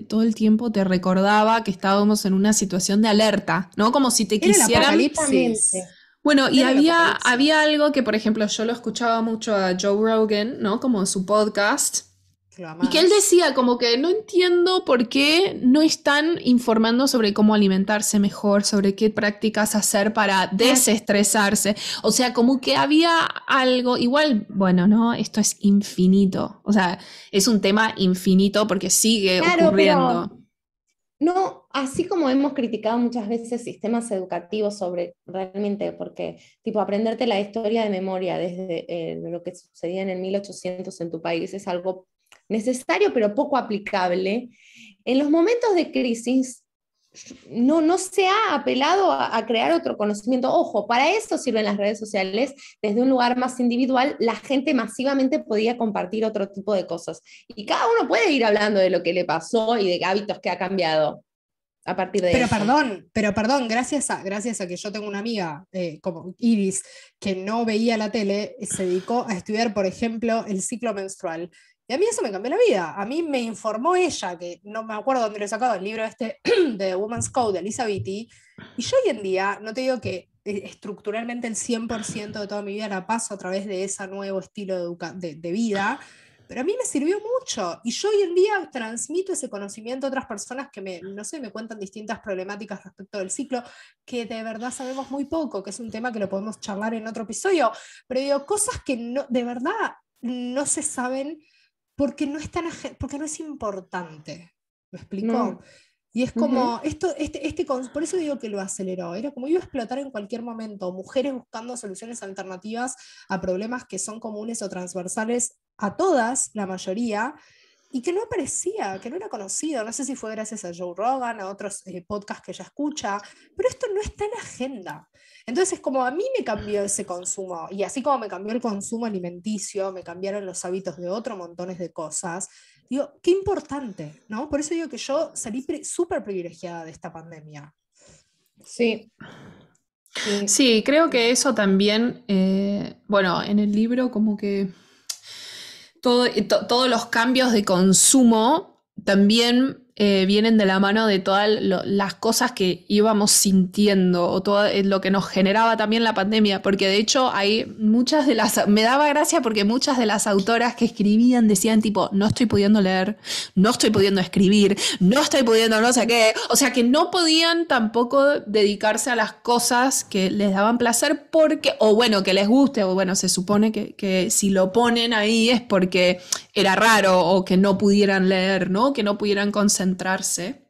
todo el tiempo te recordaba que estábamos en una situación de alerta, ¿no? Como si te quisieran... Era el apocalipsis. Bueno, y había algo que, por ejemplo, yo lo escuchaba mucho a Joe Rogan, ¿no? Como en su podcast. Y que él decía como que no entiendo por qué no están informando sobre cómo alimentarse mejor, sobre qué prácticas hacer para desestresarse. O sea, como que había algo, igual, bueno, ¿no? Esto es infinito. O sea, es un tema infinito porque sigue ocurriendo. Pero no, así como hemos criticado muchas veces sistemas educativos sobre realmente, porque tipo aprenderte la historia de memoria desde lo que sucedía en el 1800 en tu país es algo necesario pero poco aplicable. En los momentos de crisis no se ha apelado a crear otro conocimiento. Ojo, para eso sirven las redes sociales. Desde un lugar más individual, la gente masivamente podía compartir otro tipo de cosas. Y cada uno puede ir hablando de lo que le pasó y de hábitos que ha cambiado a partir de eso. Pero perdón, gracias a que yo tengo una amiga como Iris que no veía la tele, se dedicó a estudiar, por ejemplo, el ciclo menstrual. Y a mí eso me cambió la vida. A mí me informó ella, que no me acuerdo dónde lo he sacado, el libro este de Woman's Code de Lisa Beatty. Y yo hoy en día, no te digo que estructuralmente el 100% de toda mi vida la paso a través de ese nuevo estilo de vida, pero a mí me sirvió mucho. Y yo hoy en día transmito ese conocimiento a otras personas que me cuentan distintas problemáticas respecto del ciclo, que de verdad sabemos muy poco, que es un tema que lo podemos charlar en otro episodio. Pero digo, cosas que de verdad no se saben porque porque no es importante. ¿Me explico? No. Y es como, por eso digo que lo aceleró, era como iba a explotar en cualquier momento, mujeres buscando soluciones alternativas a problemas que son comunes o transversales a todas, la mayoría, y que no aparecía, que no era conocido. No sé si fue gracias a Joe Rogan, a otros podcasts que ella escucha, pero esto no está en la agenda. Entonces, como a mí me cambió ese consumo, y así como me cambió el consumo alimenticio, me cambiaron los hábitos de otros montones de cosas, digo, qué importante, ¿no? Por eso digo que yo salí súper privilegiada de esta pandemia. Sí. Sí, creo que eso también, bueno, en el libro como que todos los cambios de consumo también vienen de la mano de todas las cosas que íbamos sintiendo o todo lo que nos generaba también la pandemia, porque de hecho hay muchas de las, me daba gracia porque muchas de las autoras que escribían decían tipo, no estoy pudiendo leer, no estoy pudiendo escribir, no estoy pudiendo no sé qué, o sea que no podían tampoco dedicarse a las cosas que les daban placer porque, o bueno, que les guste, o bueno, se supone que si lo ponen ahí es porque era raro o que no pudieran leer, ¿no? Que no pudieran concentrarse,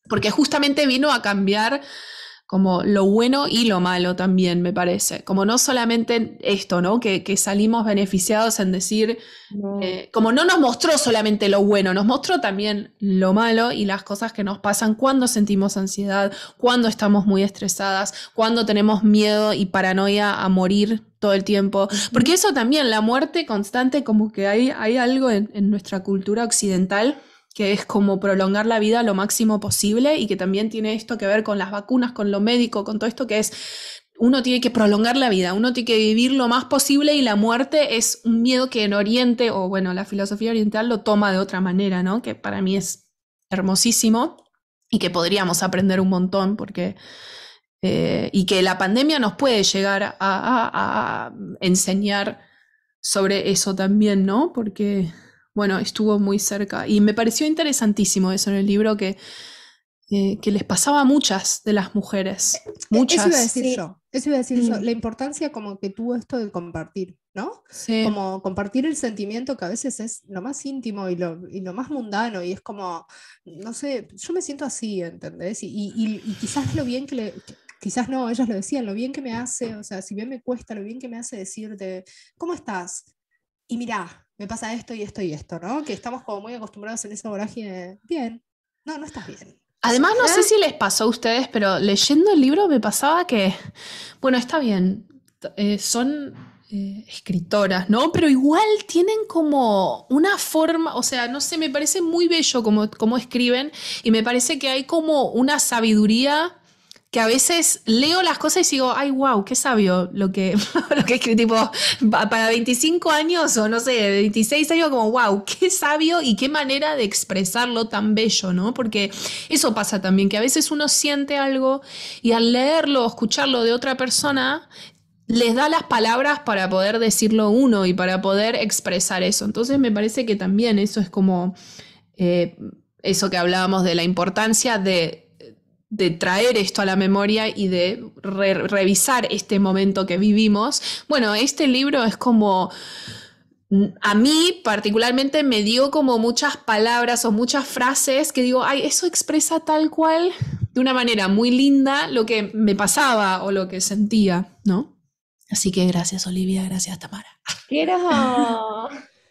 porque justamente vino a cambiar como lo bueno y lo malo también, me parece. Como no solamente esto, ¿no? Que salimos beneficiados en decir, No. como no nos mostró solamente lo bueno, nos mostró también lo malo y las cosas que nos pasan cuando sentimos ansiedad, cuando estamos muy estresadas, cuando tenemos miedo y paranoia a morir todo el tiempo. Porque eso también, la muerte constante, como que hay algo en nuestra cultura occidental que es como prolongar la vida lo máximo posible y que también tiene esto que ver con las vacunas, con lo médico, con todo esto que es, uno tiene que prolongar la vida, uno tiene que vivir lo más posible y la muerte es un miedo que en Oriente, o bueno, la filosofía oriental lo toma de otra manera, ¿no? Que para mí es hermosísimo y que podríamos aprender un montón porque... y que la pandemia nos puede llegar a enseñar sobre eso también, ¿no? Porque, bueno, estuvo muy cerca. Y me pareció interesantísimo eso en el libro que les pasaba a muchas de las mujeres. Eso iba a Muchas. decir Sí. yo, eso iba a decir yo, la importancia como que tuvo esto de compartir, ¿no? Sí. Como compartir el sentimiento que a veces es lo más íntimo y lo más mundano y es como, no sé, yo me siento así, ¿entendés? Y quizás lo bien quizás no, ellas lo decían, lo bien que me hace, o sea, si bien me cuesta, lo bien que me hace decirte, ¿cómo estás? Y mirá, me pasa esto y esto y esto, ¿no? Que estamos como muy acostumbrados en esa vorágine, bien, no, no estás bien. O sea, Además, no sé si les pasó a ustedes, pero leyendo el libro me pasaba que, bueno, está bien, son escritoras, ¿no? Pero igual tienen como una forma, o sea, no sé, me parece muy bello como escriben y me parece que hay como una sabiduría que a veces leo las cosas y digo, ay, wow, qué sabio lo que escribí, tipo, para 25 años o no sé, 26 años, como, wow, qué sabio y qué manera de expresarlo tan bello, ¿no? Porque eso pasa también, que a veces uno siente algo y al leerlo o escucharlo de otra persona, les da las palabras para poder decirlo uno y para poder expresar eso. Entonces me parece que también eso es como eh, eso que hablábamos de la importancia de traer esto a la memoria y de revisar este momento que vivimos. Bueno, este libro es como, a mí particularmente me dio como muchas palabras o muchas frases que digo, ay, eso expresa tal cual, de una manera muy linda, lo que me pasaba o lo que sentía, ¿no? Así que gracias, Olivia, gracias, Tamara. Quiero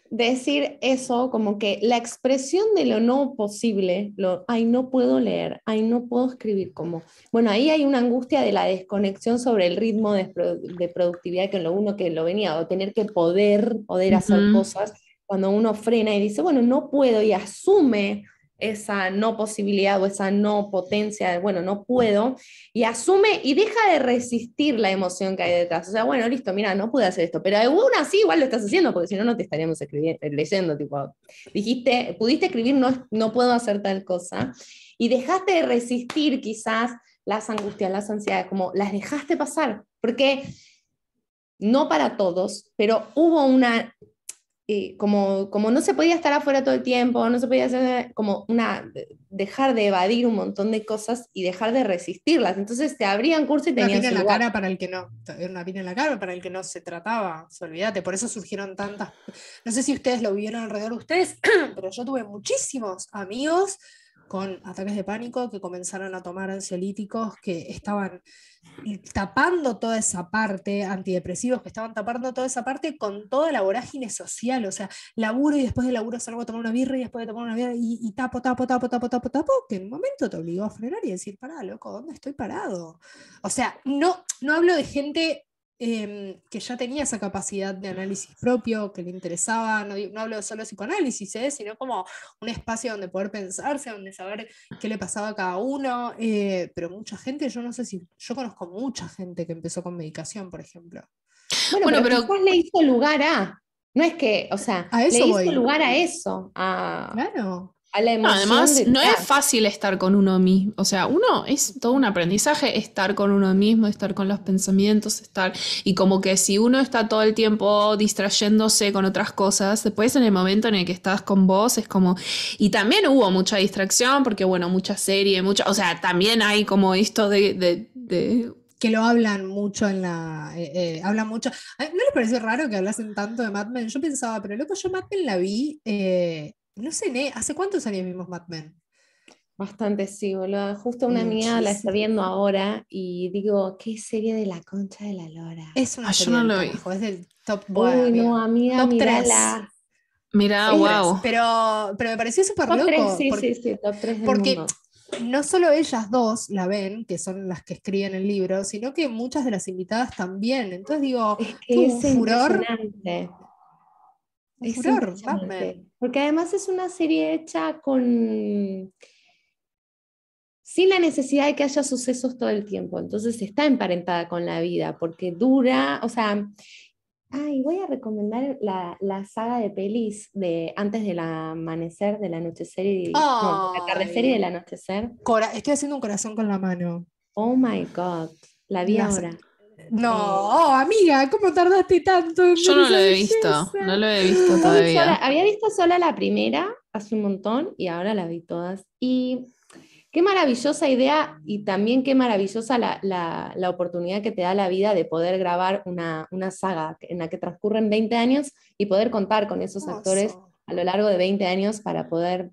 decir eso, como que la expresión de lo no posible, ay, no puedo leer, ay, no puedo escribir, como, bueno, ahí hay una angustia de la desconexión sobre el ritmo de productividad que uno que lo venía, o tener que poder hacer cosas, cuando uno frena y dice, bueno, no puedo, y asume esa no posibilidad o esa no potencia, bueno, no puedo, y asume y deja de resistir la emoción que hay detrás. O sea, bueno, listo, mira, no pude hacer esto, pero aún así igual lo estás haciendo, porque si no, no te estaríamos leyendo, tipo, dijiste, pudiste escribir, no, no puedo hacer tal cosa, y dejaste de resistir quizás las angustias, las ansiedades, como las dejaste pasar, porque no para todos, pero hubo una como no se podía estar afuera todo el tiempo, no se podía hacer como dejar de evadir un montón de cosas y dejar de resistirlas. Entonces te abrían curso y una tenían pina su en la lugar. cara para el que no, era una pina en la cara para el que no se trataba, olvídate, por eso surgieron tantas, no sé si ustedes lo vivieron alrededor de ustedes, pero yo tuve muchísimos amigos con ataques de pánico que comenzaron a tomar ansiolíticos, que estaban tapando toda esa parte, antidepresivos que estaban tapando toda esa parte con toda la vorágine social, o sea, laburo y después de laburo salgo a tomar una birra y después de tomar una birra y tapo, que en un momento te obligó a frenar y decir, pará, loco, ¿dónde estoy parado? O sea, no hablo de gente que ya tenía esa capacidad de análisis propio, que le interesaba, no hablo solo de psicoanálisis, sino como un espacio donde poder pensarse, donde saber qué le pasaba a cada uno, pero mucha gente, yo no sé si, yo conozco mucha gente que empezó con medicación, por ejemplo. Bueno, Bueno, pero pero quizás le hizo lugar a, no es que, o sea, A le eso hizo voy, lugar a eso, a, claro. a la No, emoción además, de no es estar. fácil estar con uno mismo. O sea, uno es todo un aprendizaje estar con uno mismo, estar con los pensamientos, estar. Y como que si uno está todo el tiempo distrayéndose con otras cosas, después en el momento en el que estás con vos es como. Y también hubo mucha distracción, porque bueno, mucha serie, mucha. O sea, también hay como esto de. Que lo hablan mucho en la. Hablan mucho. ¿No les pareció raro que hablasen tanto de Mad Men? Yo pensaba, pero loco, yo Mad Men la vi. No sé, ¿hace cuántos años vimos Mad Men? Bastante, sí, boludo. Justo una amiga la está Muchísimo. viendo ahora y digo, qué serie de la concha de la lora. Es una Ay, yo serie no del lo vi. carajo, es del top, bueno, Uy, no, amiga. amiga, Top 3. mírala. Mira, Top Es 3. wow. Pero me pareció súper top 3, loco, sí, sí, sí, top 3 del porque mundo. no solo ellas dos la ven, que son las que escriben el libro, sino que muchas de las invitadas también. Entonces digo, Es que tuvo es impresionante. un Es furor, Mad impresionante. Men. Porque además es una serie hecha con sin la necesidad de que haya sucesos todo el tiempo. Entonces está emparentada con la vida, porque dura, o sea, ay, voy a recomendar la saga de pelis de antes del amanecer, del anochecer y, no, del atardecer y Ay, del anochecer. estoy haciendo un corazón con la mano. Oh my God, la vi Las- ahora. No, Eh, amiga, ¿cómo tardaste tanto en Yo ver no lo esa he visto, belleza? no lo he visto yo vi sola, todavía. había visto sola la primera hace un montón y ahora la vi todas. Y qué maravillosa idea y también qué maravillosa la oportunidad que te da la vida de poder grabar una saga en la que transcurren 20 años y poder contar con esos actores Hermoso. a lo largo de 20 años para poder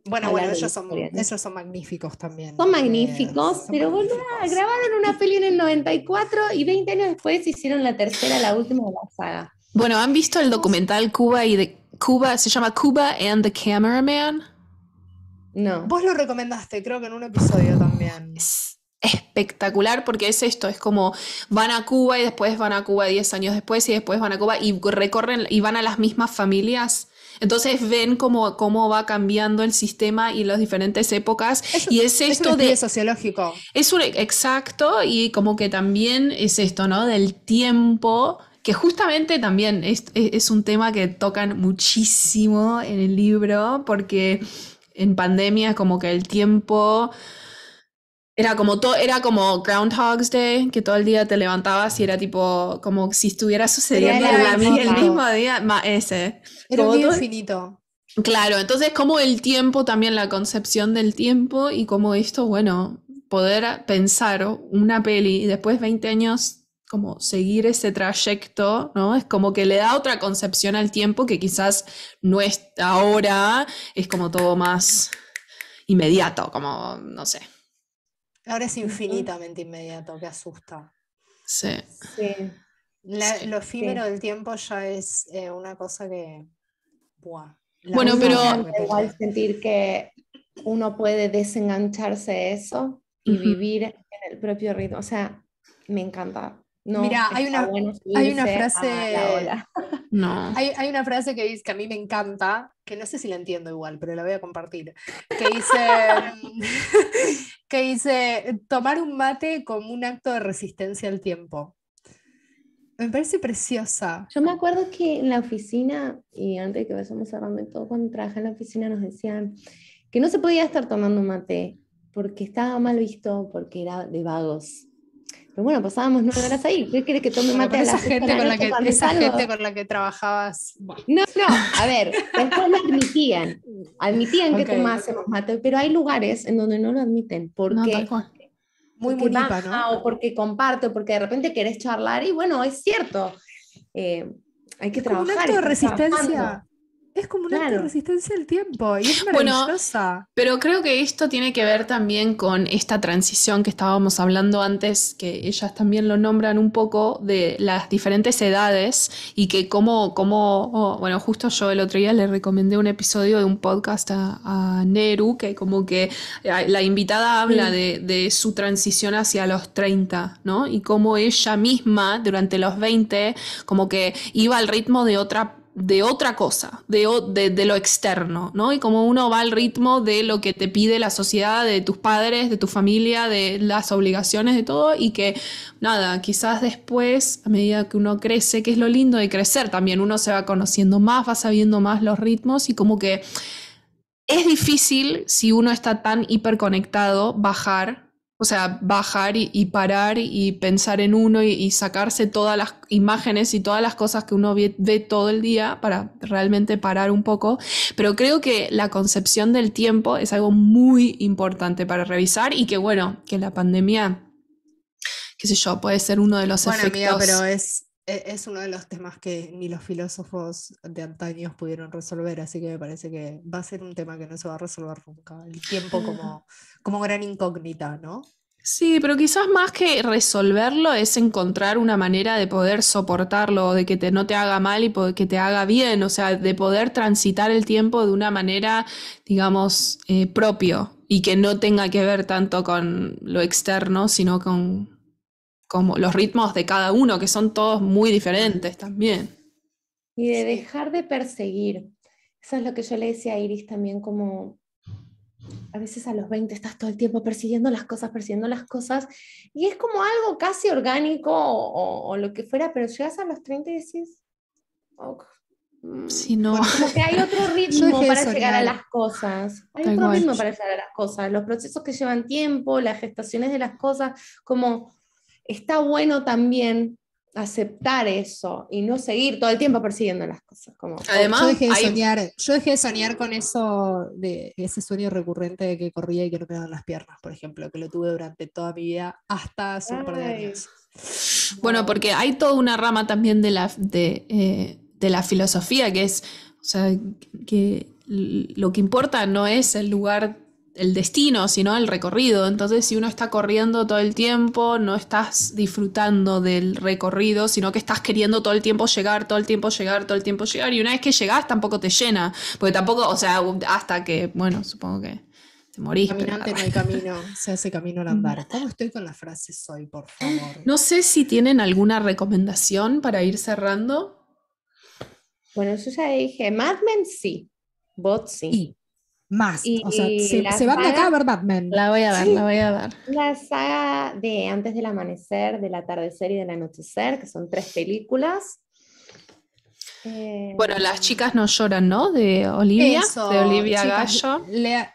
Bueno, hablar de la historia, ¿no? ellos son magníficos también. Son magníficos, Son pero boluda, magníficos. grabaron una peli en el 94 y 20 años después hicieron la tercera, la última de la saga. Bueno, ¿han visto el Hermoso. documental Cuba y de Cuba? Se llama Cuba and the Cameraman. No. Vos lo recomendaste, creo que en un episodio también. Es espectacular porque es esto, es como van a Cuba y después van a Cuba 10 años después y después van a Cuba y recorren y van a las mismas familias. Entonces ven cómo va cambiando el sistema y las diferentes épocas. Y es Es un esto estudio de. sociológico. Es un exacto y como que también es esto, ¿no? Del tiempo, que justamente también es un tema que tocan muchísimo en el libro, porque en pandemia como que el tiempo era como Groundhog's Day, que todo el día te levantabas y era tipo como si estuviera Era sucediendo la Era misma el otra. mismo infinito. día, ese. Era un Como día todo, infinito. claro, entonces como el tiempo, también la concepción del tiempo y como esto, bueno, poder pensar una peli y después 20 años como seguir ese trayecto, ¿no? Es como que le da otra concepción al tiempo que quizás no es ahora, es como todo más inmediato, como, no sé. Ahora es Ujú. infinitamente inmediato, que asusta. Sí, Sí, sí. Lo efímero sí. del tiempo ya es una cosa que, buah, la A mí Bueno, me uso de pero encanta igual repente. sentir que uno puede desengancharse de eso y ujú. vivir en el propio ritmo. O sea, me encanta. No Mira, está bueno hay una subirse a la frase, ola. No. hay una frase que dice que a mí me encanta, que no sé si la entiendo igual, pero la voy a compartir, que dice, que dice, tomar un mate como un acto de resistencia al tiempo. Me parece preciosa. Yo me acuerdo que en la oficina, y antes de que vayamos cerrando y todo, cuando trabajé en la oficina nos decían que no se podía estar tomando mate porque estaba mal visto, porque era de vagos. Pero bueno, pasábamos 9 horas ahí. ¿Qué querés que tome Bueno, mate pero a las 8 de la noche cuando esa gente salgo? con la que trabajabas, buah. No, no, a ver, después lo admitían. Admitían que Ok, tomásemos mate, pero hay lugares en donde no lo admiten. ¿Por No, tal qué? cual. muy Porque munipa, ¿no? baja o porque comparte o porque de repente querés charlar y bueno, es cierto, eh, hay que Es como un trabajar, acto de estás trabajando, resistencia. Es como un acto de claro. resistencia al tiempo y es Bueno, maravillosa. pero creo que esto tiene que ver también con esta transición que estábamos hablando antes, que ellas también lo nombran un poco, de las diferentes edades y que bueno, justo yo el otro día le recomendé un episodio de un podcast a Neru, que como que la invitada habla Sí. de su transición hacia los 30, ¿no? Y cómo ella misma durante los 20 como que iba al ritmo de otra cosa, de lo externo, ¿no? Y como uno va al ritmo de lo que te pide la sociedad, de tus padres, de tu familia, de las obligaciones, de todo, y que nada, quizás después, a medida que uno crece, que es lo lindo de crecer también, uno se va conociendo más, va sabiendo más los ritmos y como que Es difícil si uno está tan hiperconectado bajar, o sea, bajar y parar y pensar en uno y sacarse todas las imágenes y todas las cosas que uno ve todo el día para realmente parar un poco. Pero creo que la concepción del tiempo es algo muy importante para revisar y que bueno, que la pandemia, qué sé yo, puede ser uno de los Bueno, amiga, efectos. pero es uno de los temas que ni los filósofos de antaños pudieron resolver, así que me parece que va a ser un tema que no se va a resolver nunca. El tiempo como gran incógnita, ¿no? Sí, pero quizás más que resolverlo es encontrar una manera de poder soportarlo, de que no te haga mal y que te haga bien, o sea, de poder transitar el tiempo de una manera, digamos, propio y que no tenga que ver tanto con lo externo, sino con como los ritmos de cada uno, que son todos muy diferentes también. Y de Sí. dejar de perseguir. Eso es lo que yo le decía a Iris también, como a veces a los 20 estás todo el tiempo persiguiendo las cosas, y es como algo casi orgánico o lo que fuera, pero llegas a los 30 y decís, "Ok, Si no, Bueno, como que hay otro yo ritmo dejé de para llegar a soñar. las cosas, hay tal otro cual. ritmo para llegar a las cosas, los procesos que llevan tiempo, las gestaciones de las cosas, como está bueno también aceptar eso y no seguir todo el tiempo persiguiendo las cosas, como, ok. Además, hay, Yo dejé de soñar con eso, de ese sueño recurrente de que corría y que no me daban las piernas, por ejemplo, que lo tuve durante toda mi vida hasta hace un par de Ay, años. bueno, no. porque hay toda una rama también de la filosofía que es, o sea, que lo que importa no es el lugar, el destino, sino el recorrido. Entonces, si uno está corriendo todo el tiempo, no estás disfrutando del recorrido, sino que estás queriendo todo el tiempo llegar, todo el tiempo llegar, todo el tiempo llegar. Y una vez que llegás, tampoco te llena. Porque tampoco, o sea, hasta que, bueno, supongo que te morís, pero... Caminante no hay camino, se hace camino al andar. ¿Cómo estoy con las frases hoy, por favor? No sé si tienen alguna recomendación para ir cerrando. Bueno, yo ya dije, Mad Men sí, Bot sí. Y más, o sea, Y la se van de acá a saga, ver Batman. La voy a ver, la sí, voy a ver. la saga de Antes del Amanecer, del Atardecer y del Anochecer, que son 3 películas. Bueno, Las Eh, chicas no lloran, ¿no? De Eso, Olivia chicas, Gallo.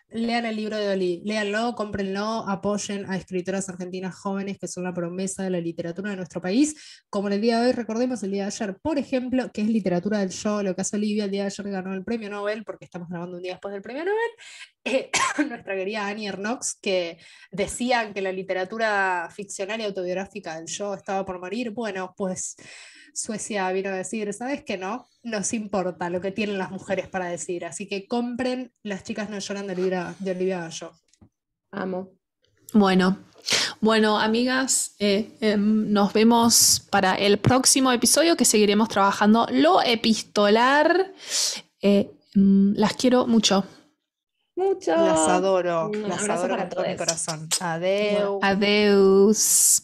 lean el libro de Oli, léanlo, cómprenlo, apoyen a escritoras argentinas jóvenes que son la promesa de la literatura de nuestro país. Como en el día de hoy, recordemos el día de ayer, por ejemplo, que es literatura del yo, lo que hace Olivia, el día de ayer ganó el premio Nobel, porque estamos grabando un día después del premio Nobel, nuestra querida Annie Ernaux, que decía que la literatura ficcional y autobiográfica del yo estaba por morir. Bueno, pues Suecia vino a decir, ¿sabes qué no? Nos importa lo que tienen las mujeres para decir, así que compren Las chicas no lloran de Olivia Gallo. amo. Bueno, bueno, amigas, nos vemos para el próximo episodio que seguiremos trabajando lo epistolar. Las quiero mucho. Mucho. Las adoro, Un las abrazo adoro para con todo mi todos. corazón. Adeu. Adeus.